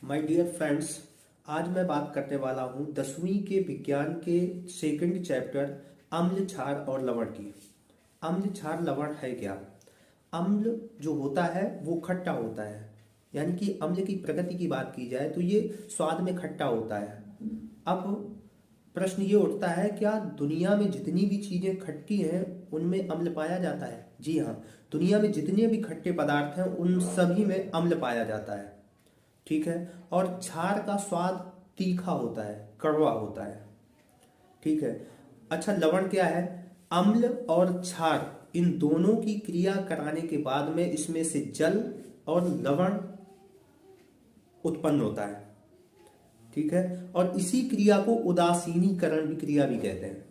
My dear friends, आज मैं बात करने वाला हूँ 10वीं के विज्ञान के सेकंड चैप्टर अम्ल, क्षार और लवण की। अम्ल, क्षार, लवण है क्या? अम्ल जो होता है वो खट्टा होता है, यानी कि अम्ल की प्रकृति की बात की जाए तो ये स्वाद में खट्टा होता है। अब प्रश्न ये उठता है, क्या दुनिया में जितनी भी चीजें खट्टी हैं उनमें अम्ल पाया जाता है? जी हाँ, दुनिया में जितने भी खट्टे पदार्थ हैं उन सभी में अम्ल पाया जाता है। ठीक है। और क्षार का स्वाद तीखा होता है, कड़वा होता है। ठीक है। अच्छा, लवण क्या है? अम्ल और क्षार इन दोनों की क्रिया कराने के बाद में इसमें से जल और लवण उत्पन्न होता है। ठीक है। और इसी क्रिया को उदासीनीकरण भी क्रिया भी कहते हैं,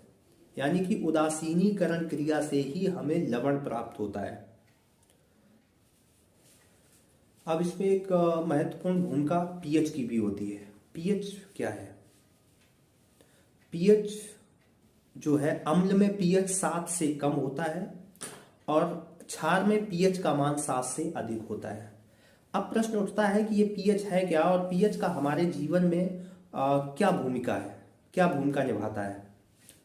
यानी कि उदासीनीकरण क्रिया से ही हमें लवण प्राप्त होता है। अब इसमें एक महत्वपूर्ण भूमिका पीएच की भी होती है। पीएच क्या है? पीएच जो है, अम्ल में पीएच 7 से कम होता है और क्षार में पीएच का मान 7 से अधिक होता है। अब प्रश्न उठता है कि ये पीएच है क्या और पीएच का हमारे जीवन में क्या भूमिका है, क्या भूमिका निभाता है?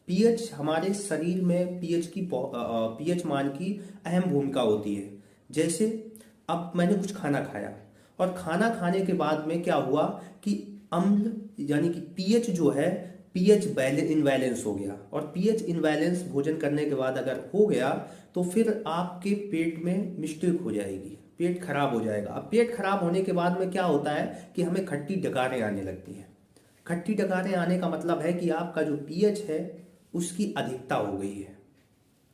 पीएच हमारे शरीर में पीएच मान की अहम भूमिका होती है। जैसे अब मैंने कुछ खाना खाया और खाना खाने के बाद में क्या हुआ कि अम्ल यानी कि पीएच जो है, पीएच इनबैलेंस हो गया। और पीएच इनबैलेंस भोजन करने के बाद अगर हो गया तो फिर आपके पेट में मिस्टेक हो जाएगी, पेट खराब हो जाएगा। अब पेट खराब होने के बाद में क्या होता है कि हमें खट्टी डकारें आने लगती हैं। खट्टी डकारें आने का मतलब है कि आपका जो पीएच है उसकी अधिकता हो गई है।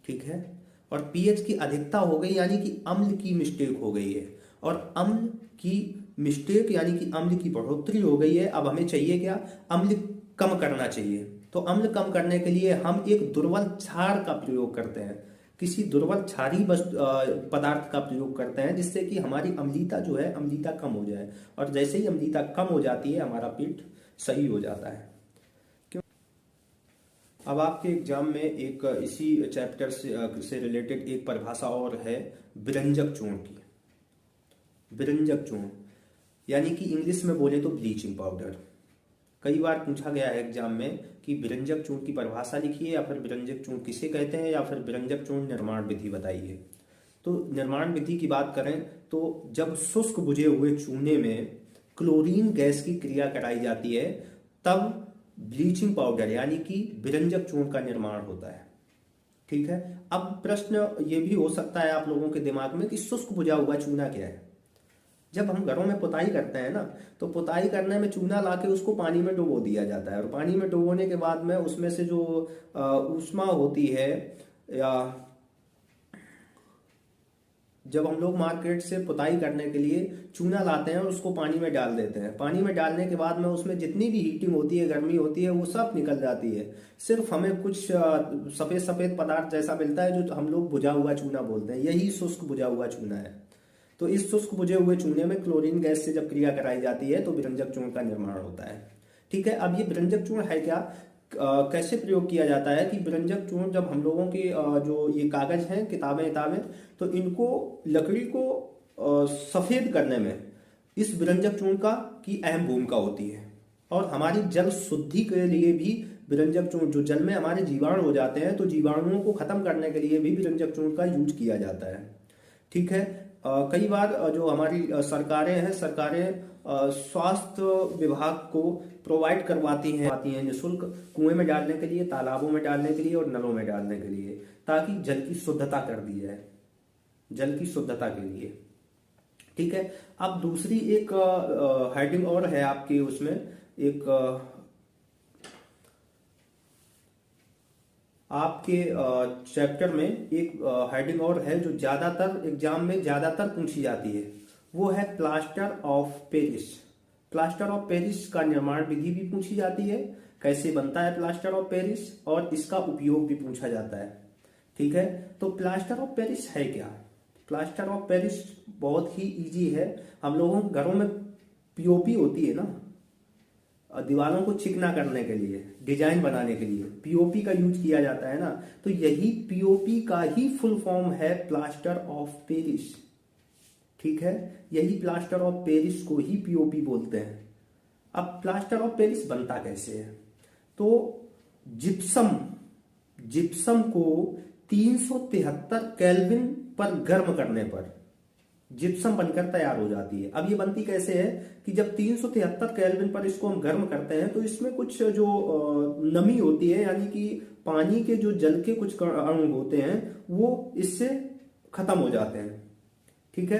ठीक है। और पीएच की अधिकता हो गई यानी कि अम्ल की मिस्टेक हो गई है, और अम्ल की मिस्टेक यानी कि अम्ल की बढ़ोतरी हो गई है। अब हमें चाहिए क्या? अम्ल कम करना चाहिए। तो अम्ल कम करने के लिए हम एक दुर्बल क्षार का प्रयोग करते हैं, किसी दुर्बल क्षारी पदार्थ का प्रयोग करते हैं, जिससे कि हमारी अम्लीता जो है, अम्लीता कम हो जाए। और जैसे ही अम्लीता कम हो जाती है हमारा पेट सही हो जाता है। अब आपके एग्जाम में एक इसी चैप्टर से रिलेटेड एक परिभाषा और है, विरंजक चूर्ण की। विरंजक चूर्ण यानी कि इंग्लिश में बोले तो ब्लीचिंग पाउडर। कई बार पूछा गया है एग्जाम में कि विरंजक चूर्ण की परिभाषा लिखिए, या फिर विरंजक चूर्ण किसे कहते हैं, या फिर विरंजक चूर्ण निर्माण विधि बताइए। तो निर्माण विधि की बात करें तो जब शुष्क बुझे हुए चूने में क्लोरीन गैस की क्रिया कराई जाती है तब ब्लीचिंग पाउडर यानी कि विरंजक चूर्ण का निर्माण होता है। ठीक है। अब प्रश्न ये भी हो सकता है आप लोगों के दिमाग में कि शुष्क बुझा हुआ चूना क्या है? जब हम घरों में पुताई करते हैं ना, तो पुताई करने में चूना लाके उसको पानी में डुबो दिया जाता है, और पानी में डुबोने के बाद में उसमें से जो ऊष्मा होती है, या जब हम लोग मार्केट से पुताई करने के लिए चूना लाते हैं और उसको पानी में डाल देते हैं, पानी में डालने के बाद में उसमें जितनी भी हीटिंग होती है, गर्मी होती है, वो सब निकल जाती है। सिर्फ हमें कुछ सफेद सफेद पदार्थ जैसा मिलता है जो हम लोग बुझा हुआ चूना बोलते हैं, यही शुष्क बुझा हुआ चूना है। तो इस शुष्क बुझे हुए चूने में क्लोरीन गैस से जब क्रिया कराई जाती है तो विरंजक चूर्ण का निर्माण होता है। ठीक है। अब ये विरंजक चूर्ण है क्या, कैसे प्रयोग किया जाता है कि विरंजक चूर्ण जब हम लोगों के जो ये कागज हैं, किताबें, तो इनको लकड़ी को सफेद करने में इस विरंजक चूर्ण का की अहम भूमिका होती है। और हमारी जल शुद्धि के लिए भी विरंजक चूर्ण, जो जल में हमारे जीवाणु हो जाते हैं तो जीवाणुओं को खत्म करने के लिए भी विरंजक चूर्ण का यूज किया जाता है। ठीक है। कई बार जो हमारी सरकारें हैं, सरकारें स्वास्थ्य विभाग को प्रोवाइड करवाती हैं निःशुल्क, कुएं में डालने के लिए, तालाबों में डालने के लिए और नलों में डालने के लिए, ताकि जल की शुद्धता कर दी जाए, जल की शुद्धता के लिए। ठीक है। अब दूसरी एक हेडिंग और है आपके उसमें, एक आपके चैप्टर में एक हेडिंग और है जो ज्यादातर एग्जाम में ज्यादातर पूछी जाती है, वो है plaster of Paris. Plaster of Paris का निर्माण विधि भी पूछी जाती है, कैसे बनता है प्लास्टर ऑफ पेरिस, और इसका उपयोग भी पूछा जाता है। ठीक है। तो प्लास्टर ऑफ पेरिस है क्या? प्लास्टर ऑफ पेरिस बहुत ही इजी है। हम लोगों के घरों में पीओपी होती है ना, दीवारों को चिकना करने के लिए, डिजाइन बनाने के लिए पीओपी का यूज किया जाता है ना, तो यही पीओपी का ही फुल फॉर्म है प्लास्टर ऑफ पेरिस। ठीक है, यही प्लास्टर ऑफ पेरिस को ही पीओपी बोलते हैं। अब प्लास्टर ऑफ पेरिस बनता कैसे है? तो जिप्सम को 373 केल्विन पर गर्म करने पर जिप्सम बनकर तैयार हो जाती है। अब ये बनती कैसे है कि जब 373 केल्विन पर इसको हम गर्म करते हैं तो इसमें कुछ जो नमी होती है, यानी कि पानी के जो जल के कुछ अणु होते हैं वो इससे खत्म हो जाते हैं। ठीक है,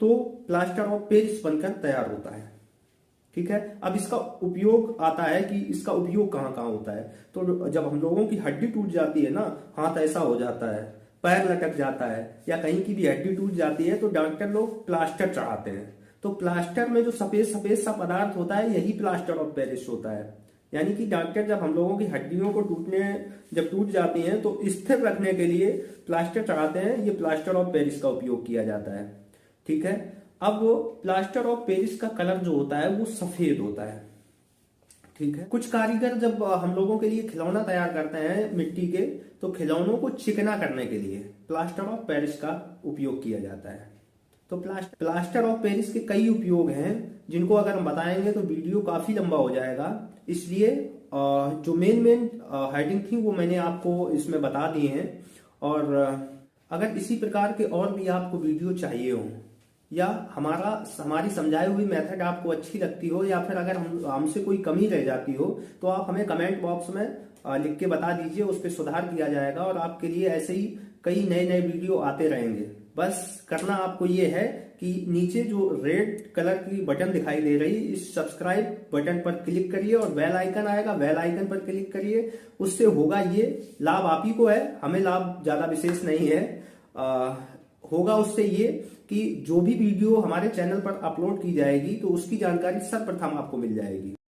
तो प्लास्टर ऑफ पेरिस बनकर तैयार होता है। ठीक है, अब इसका उपयोग आता है कि इसका उपयोग कहाँ कहाँ होता है। तो जब हम लोगों की हड्डी टूट जाती है ना, हाथ ऐसा हो जाता है, पैर लटक जाता है, या कहीं की भी हड्डी टूट जाती है, तो डॉक्टर लोग प्लास्टर चढ़ाते हैं। तो प्लास्टर में जो सफेद सफेद सा पदार्थ होता है यही प्लास्टर ऑफ पेरिस होता है। यानी कि डॉक्टर जब हम लोगों की हड्डियों को जब टूट जाती हैं तो स्थिर रखने के लिए प्लास्टर चढ़ाते हैं। ये प्लास्टर ऑफ पेरिस का उपयोग किया जाता है। ठीक है, अब प्लास्टर ऑफ पेरिस का कलर जो होता है वो सफेद होता है। ठीक है, कुछ कारीगर जब हम लोगों के लिए खिलौना तैयार करते हैं मिट्टी के, तो खिलौनों को चिकना करने के लिए प्लास्टर ऑफ पेरिस का उपयोग किया जाता है। तो प्लास्टर ऑफ पेरिस के कई उपयोग हैं जिनको अगर हम बताएंगे तो वीडियो काफी लंबा हो जाएगा। इसलिए जो मेन हेडिंग थी वो मैंने आपको इसमें बता दी है। और अगर इसी प्रकार के और भी आपको वीडियो चाहिए हो, या हमारी समझाई हुई मेथड आपको अच्छी लगती हो, या फिर अगर हमसे कोई कमी रह जाती हो, तो आप हमें कमेंट बॉक्स में लिख के बता दीजिए, उस पर सुधार किया जाएगा। और आपके लिए ऐसे ही कई नए नए वीडियो आते रहेंगे। बस करना आपको ये है कि नीचे जो रेड कलर की बटन दिखाई दे रही, इस सब्सक्राइब बटन पर क्लिक करिए और बेल आइकन आएगा, बेल आइकन पर क्लिक करिए। उससे होगा ये लाभ आप ही को है, हमें लाभ ज्यादा विशेष नहीं है। होगा उससे ये कि जो भी वीडियो हमारे चैनल पर अपलोड की जाएगी तो उसकी जानकारी सर्वप्रथम आपको मिल जाएगी।